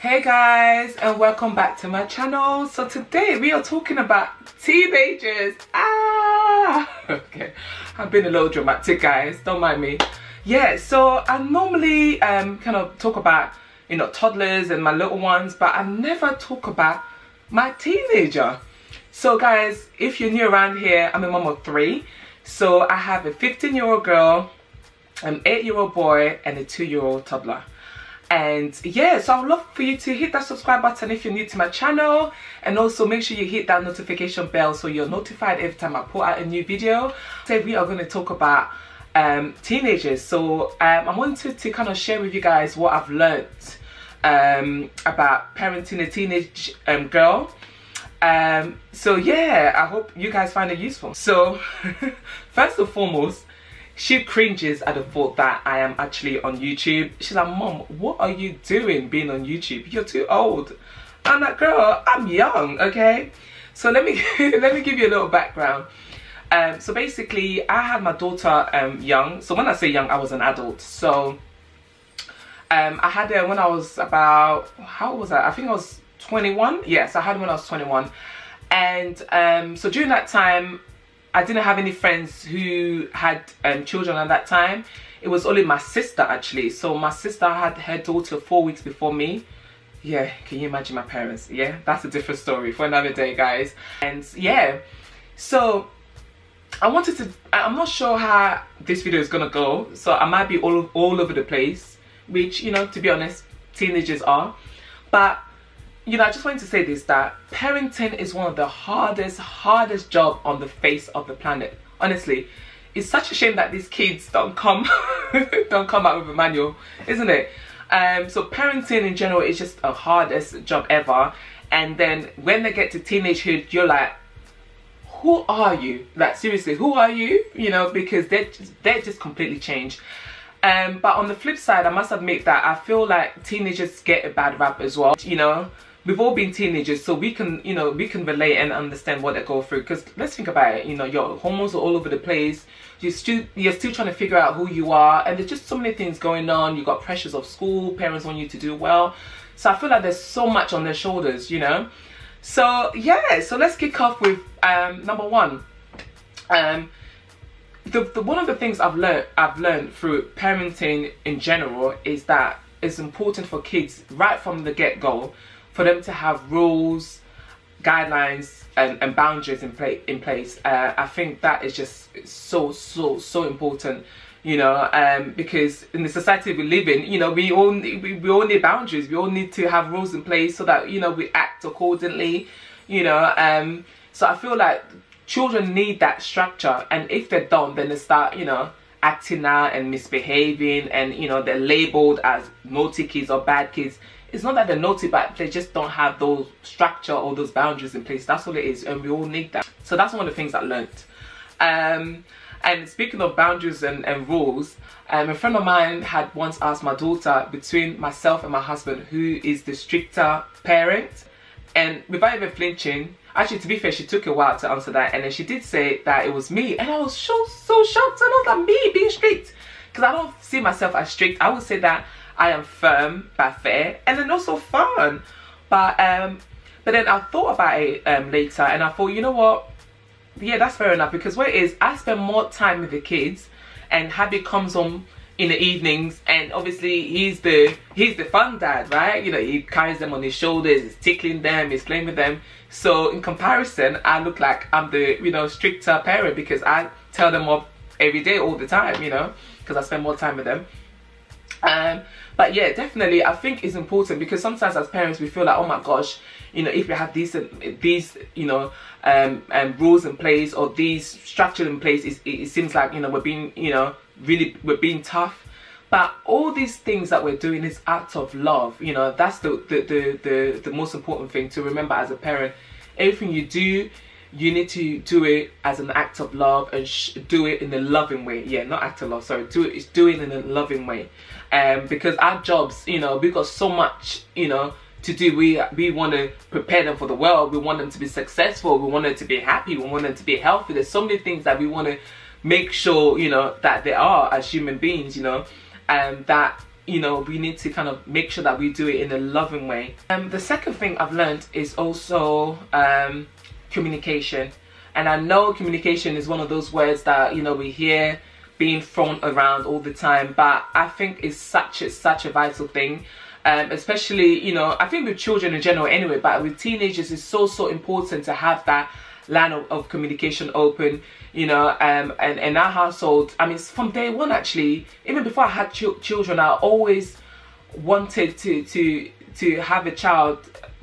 Hey guys, and welcome back to my channel. So today we are talking about teenagers. Okay, I've been a little dramatic, guys, don't mind me. Yeah, so I normally kind of talk about, you know, toddlers and my little ones, but I never talk about my teenager. So guys, if you're new around here, I'm a mom of 3. So I have a 15-year-old girl, an 8-year-old boy, and a 2-year-old toddler. And yeah, so I would love for you to hit that subscribe button if you're new to my channel, and also make sure you hit that notification bell so you're notified every time I put out a new video. Today we are going to talk about teenagers. So I wanted to kind of share with you guys what I've learned about parenting a teenage girl. So yeah, I hope you guys find it useful. So first and foremost, she cringes at the thought that I am actually on YouTube. She's like, Mom, what are you doing being on YouTube? You're too old. I'm like, girl, I'm young, okay? So let me let me give you a little background. So basically, I had my daughter young. So when I say young, I was an adult. So I had her when I was about, how old was I? I think I was 21. Yes, I had her when I was 21. And so during that time, I didn't have any friends who had children at that time. It was only my sister, actually. So my sister had her daughter 4 weeks before me. Yeah, can you imagine my parents? Yeah, that's a different story for another day, guys. And yeah, so I wanted to, I'm not sure how this video is gonna go. So I might be all over the place, which, you know, to be honest, teenagers are. But you know, I just wanted to say this, that parenting is one of the hardest job on the face of the planet. Honestly, it's such a shame that these kids don't come out with a manual, isn't it? So parenting in general is just the hardest job ever. And then when they get to teenagehood, you're like, who are you? Like, seriously, who are you? You know, because they're just completely changed. But on the flip side, I must admit that I feel like teenagers get a bad rap as well. You know, we've all been teenagers, so we can, you know, we can relate and understand what they go through. Because let's think about it, you know, your hormones are all over the place. You're still trying to figure out who you are, and there's just so many things going on. You got pressures of school, parents want you to do well. So I feel like there's so much on their shoulders, you know. So yeah, so let's kick off with number one. One of the things I've learned through parenting in general is that it's important for kids right from the get-go for them to have rules, guidelines, and boundaries in place. I think that is just so important, you know, because in the society we live in, you know, we all need boundaries. We all need to have rules in place so that, you know, we act accordingly, you know. So I feel like children need that structure, and if they don't, then they start, you know, acting out and misbehaving, and, you know, they're labeled as naughty kids or bad kids. It's not that they're naughty, but they just don't have those structure or those boundaries in place. That's all it is, and we all need that. So that's one of the things I learned. And speaking of boundaries and rules, a friend of mine had once asked my daughter, between myself and my husband, who is the stricter parent, and without even flinching, actually, to be fair, she took a while to answer that, and then she did say that it was me, and I was so shocked. I was like, me being strict? Because I don't see myself as strict. I would say that I am firm but fair, and then also fun. But then I thought about it later, and I thought, you know what? Yeah, that's fair enough, because what it is, I spend more time with the kids, and Happy comes home in the evenings, and obviously he's the fun dad, right? You know, he carries them on his shoulders, he's tickling them, he's playing with them. So in comparison, I look like I'm the, you know, stricter parent, because I tell them off every day, all the time, you know, because I spend more time with them. But yeah, definitely, I think it's important, because sometimes as parents we feel like, oh my gosh, you know, if we have these you know, rules in place, or these structures in place, it seems like, you know, we're being, you know, we're being tough. But all these things that we're doing is acts of love. You know, that's the most important thing to remember as a parent. Everything you do, you need to do it as an act of love, and do it in a loving way. Yeah, not act of love, sorry. Do it in a loving way. Because our jobs, you know, we've got so much, you know, to do. We want to prepare them for the world. We want them to be successful. We want them to be happy. We want them to be healthy. There's so many things that we want to make sure, you know, that they are as human beings, you know, that you know, we need to kind of make sure that we do it in a loving way. The second thing I've learned is also communication. And I know communication is one of those words that, you know, we hear being thrown around all the time, but I think it's such a vital thing. Especially, you know, I think with children in general anyway, but with teenagers, it's so important to have that line of communication open, you know. And in our household, I mean, from day one actually, even before I had children, I always wanted to have a child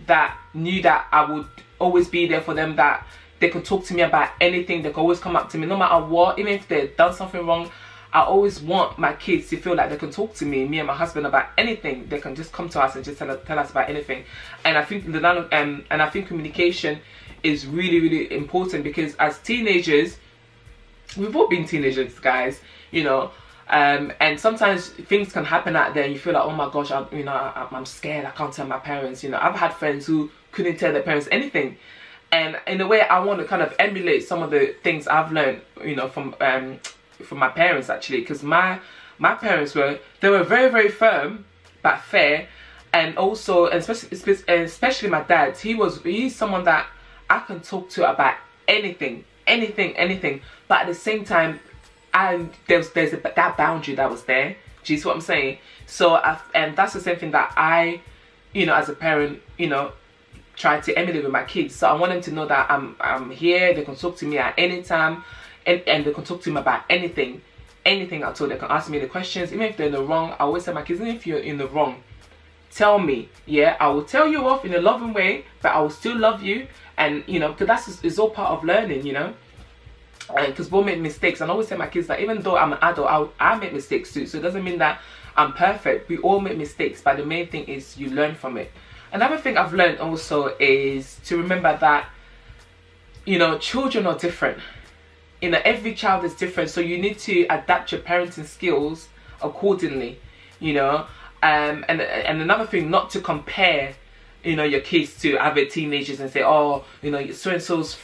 that knew that I would always be there for them, that they could talk to me about anything, they could always come up to me no matter what, even if they've done something wrong. I always want my kids to feel like they can talk to me and my husband about anything. They can just come to us and just tell us about anything. And I think I think communication is really important, because as teenagers, we've all been teenagers, guys, you know, and sometimes things can happen out there and you feel like, oh my gosh, I'm scared, I can't tell my parents. You know, I've had friends who couldn't tell their parents anything. And in a way, I want to kind of emulate some of the things I've learned, you know, from my parents actually, because my parents were very firm but fair, and also, especially my dad, he's someone that I can talk to about anything, but at the same time, there's that boundary that was there. Do you see what I'm saying? So and that's the same thing that I, you know, as a parent, you know, try to emulate with my kids. So I want them to know that I'm here, they can talk to me at any time, and they can talk to me about anything at all. They can ask me the questions, even if they're in the wrong. I always tell my kids, even if you're in the wrong, tell me. Yeah, I will tell you off in a loving way, but I will still love you. And you know, because it's all part of learning, you know. Because we'll make mistakes, and I always tell my kids that even though I'm an adult, I make mistakes too. So it doesn't mean that I'm perfect. We all make mistakes, but the main thing is you learn from it. Another thing I've learned also is to remember that, you know, children are different. You know, every child is different, so you need to adapt your parenting skills accordingly, you know. And another thing, not to compare, you know, your kids to other teenagers and say, oh, you know, so and so's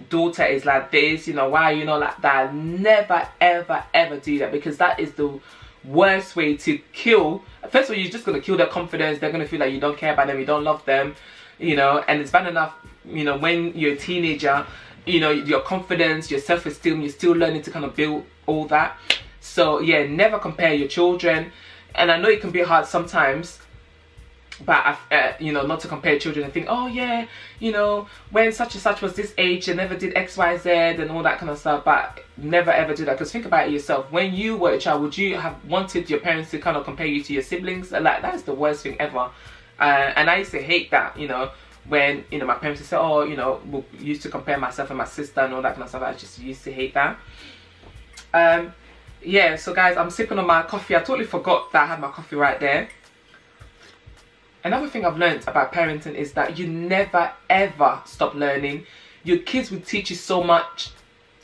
daughter is like this, you know, why are you not like that? Never ever do that, because that is the worst way to kill. First of all, you're just going to kill their confidence. They're going to feel like you don't care about them, you don't love them, you know. And it's bad enough, you know, when you're a teenager, you know, your confidence, your self-esteem, you're still learning to kind of build all that. So yeah, never compare your children. And I know it can be hard sometimes, but you know, not to compare children and think, oh yeah, you know, when such and such was this age, they never did X, Y, Z and all that kind of stuff. But never ever do that, because think about it yourself. When you were a child, would you have wanted your parents to kind of compare you to your siblings? Like, that's the worst thing ever. And I used to hate that, you know, when, you know, my parents would say, oh, you know, we used to compare myself and my sister and all that kind of stuff. I just used to hate that. Yeah, so guys, I'm sipping on my coffee. I totally forgot that I had my coffee right there. Another thing I've learned about parenting is that you never ever stop learning. Your kids will teach you so much,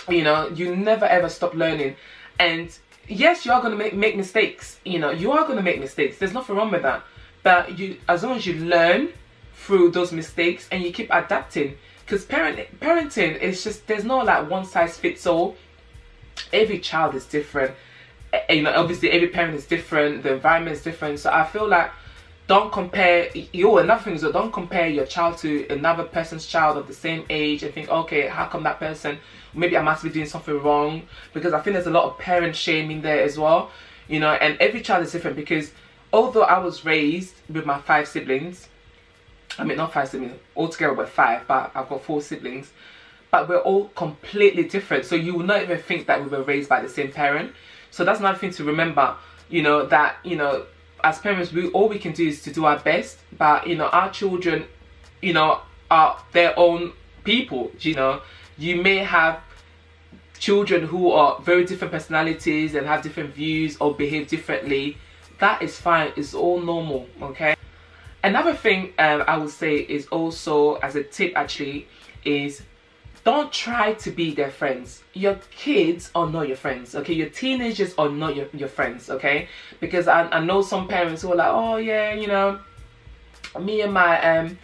you know. You never ever stop learning. And yes, you are going to make mistakes, you know. You are going to make mistakes. There's nothing wrong with that. But as long as you learn through those mistakes and you keep adapting, because parenting is just, there's no like one size fits all. Every child is different, you know. Obviously every parent is different, the environment is different. So I feel like, don't compare another thing is that don't compare your child to another person's child of the same age and think, okay, how come that person, maybe I must be doing something wrong, because I think there's a lot of parent shaming there as well, you know. And every child is different, because although I was raised with my 5 siblings, I mean not 5 siblings, altogether we're 5, but I've got 4 siblings, but we're all completely different. So you will not even think that we were raised by the same parent. So that's another thing to remember, you know, that, you know, as parents, all we can do is to do our best. But, you know, our children, you know, are their own people, you know. You may have children who are very different personalities and have different views or behave differently. That is fine. It's all normal, okay? Another thing I would say is also, as a tip actually, is don't try to be their friends. Your kids are not your friends, okay? Your teenagers are not your friends, okay? Because I know some parents who are like, oh yeah, you know, me and my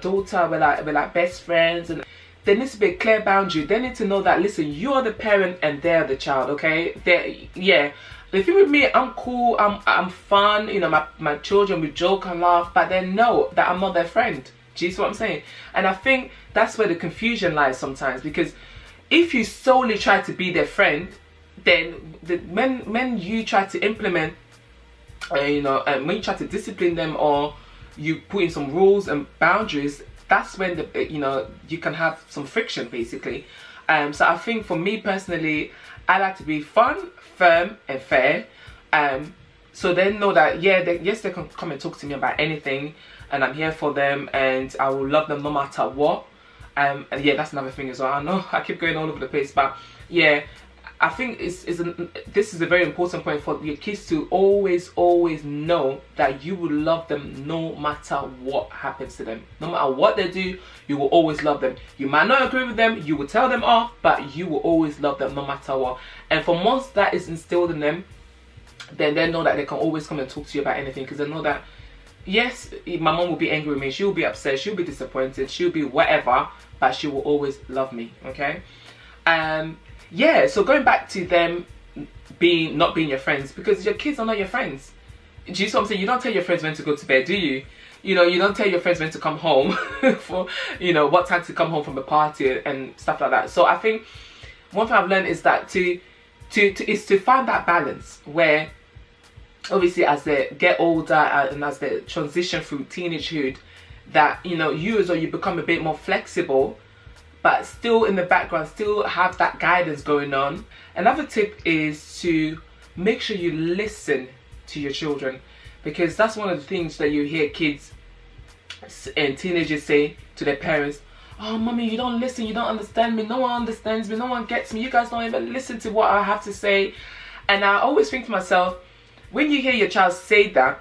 daughter we're like best friends. And there needs to be a clear boundary. They need to know that, listen, you're the parent and they're the child, okay? Yeah, The thing with me, I'm cool, I'm fun, you know, my children, we joke and laugh, but they know that I'm not their friend. Do you see what I'm saying? And I think that's where the confusion lies sometimes, because if you solely try to be their friend, then when you try to implement, you know, when you try to discipline them, or you put in some rules and boundaries, that's when you know, you can have some friction basically. So I think for me personally, I like to be fun, firm and fair, so they know that yes, they can come and talk to me about anything, and I'm here for them, and I will love them no matter what. And yeah, that's another thing as well. I know I keep going all over the place, but yeah, I think this is a very important point for your kids to always know that you will love them no matter what happens to them. No matter what they do, you will always love them. You might not agree with them, you will tell them off, but you will always love them no matter what. And for once that is instilled in them, then they know that they can always come and talk to you about anything, because they know that yes, my mom will be angry with me, she'll be upset, she'll be disappointed, she'll be whatever, but she will always love me. Okay. Yeah, so going back to them not being your friends, because your kids are not your friends. Do you see what I'm saying? You don't tell your friends when to go to bed, do you? You know, you don't tell your friends when to come home for, you know, what time to come home from the party and stuff like that. So I think one thing I've learned is that to find that balance where obviously as they get older and as they transition through teenagehood, that, you know, you as well, you become a bit more flexible, but still in the background, still have that guidance going on. Another tip is to make sure you listen to your children, because that's one of the things that you hear kids and teenagers say to their parents. Oh, mommy, you don't listen, you don't understand me, no one understands me, no one gets me, you guys don't even listen to what I have to say. And I always think to myself, when you hear your child say that,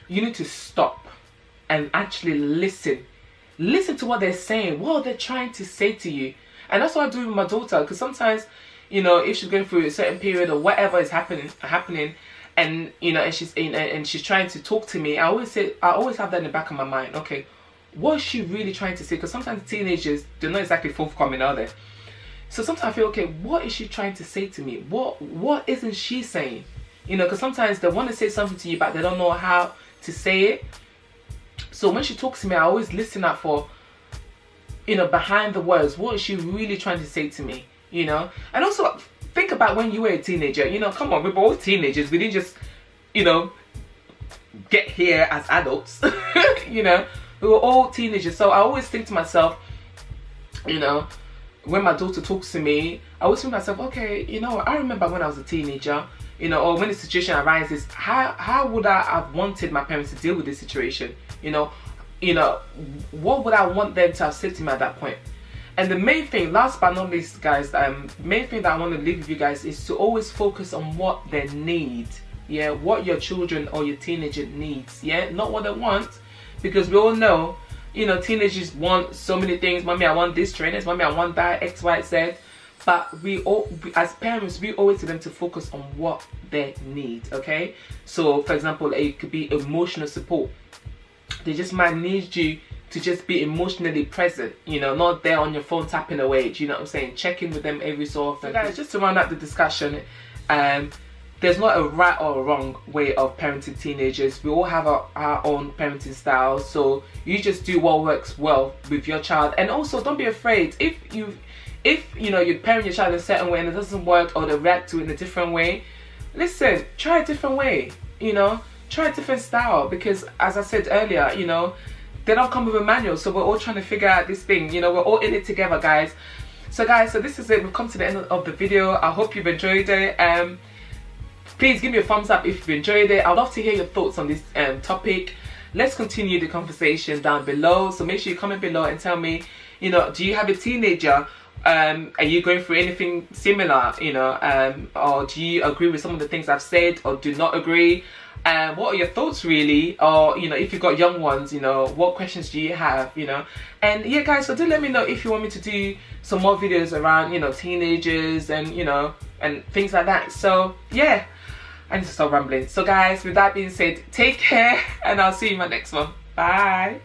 you need to stop and actually listen. Listen to what they're saying, what they're trying to say to you. And that's what I do with my daughter, because sometimes, you know, if she's going through a certain period or whatever is happening, and you know, and she's trying to talk to me, I always have that in the back of my mind. Okay, what is she really trying to say? Because sometimes teenagers, they're not exactly forthcoming, are they? So sometimes I feel, okay, what is she trying to say to me? What isn't she saying? You know, because sometimes they want to say something to you, but they don't know how to say it. So when she talks to me, I always listen out for, you know, behind the words, what is she really trying to say to me, you know? And also think about when you were a teenager, you know, come on, we were all teenagers. We didn't just, you know, get here as adults, you know, we were all teenagers. So I always think to myself, you know, when my daughter talks to me, I always think to myself, okay, you know, I remember when I was a teenager, you know, or when the situation arises, how would I have wanted my parents to deal with this situation? You know, what would I want them to have said to me at that point? And the main thing, last but not least, guys, main thing that I want to leave with you guys is to always focus on what they need. Yeah, what your children or your teenager needs. Yeah, not what they want, because we all know, you know, teenagers want so many things. Mommy, I want this trainers. Mommy, I want that X, Y, Z. But we all, as parents, we always tell them to focus on what they need. Okay, so for example, it could be emotional support. They just might need you to just be emotionally present, you know, not there on your phone tapping away. Do you know what I'm saying? Check in with them every so often. So guys, just to round up the discussion, there's not a right or a wrong way of parenting teenagers. We all have our own parenting styles, so you just do what works well with your child. And also, don't be afraid if you know you parent your child a certain way and it doesn't work, or they react to it in a different way. Listen, try a different way. You know, try a different style, because as I said earlier, you know, they don't come with a manual, so we're all trying to figure out this thing. You know, we're all in it together, guys. So guys, so this is it. We've come to the end of the video. I hope you've enjoyed it. Please give me a thumbs up if you've enjoyed it. I'd love to hear your thoughts on this topic. Let's continue the conversation down below. So make sure you comment below and tell me, you know, do you have a teenager? Are you going through anything similar, you know, or do you agree with some of the things I've said, or do not agree? What are your thoughts really? Or, you know, if you've got young ones, you know, what questions do you have, you know? And yeah, guys, so do let me know if you want me to do some more videos around, you know, teenagers and, you know, and things like that. So yeah, I need to stop rambling. So guys, with that being said, take care, and I'll see you in my next one. Bye.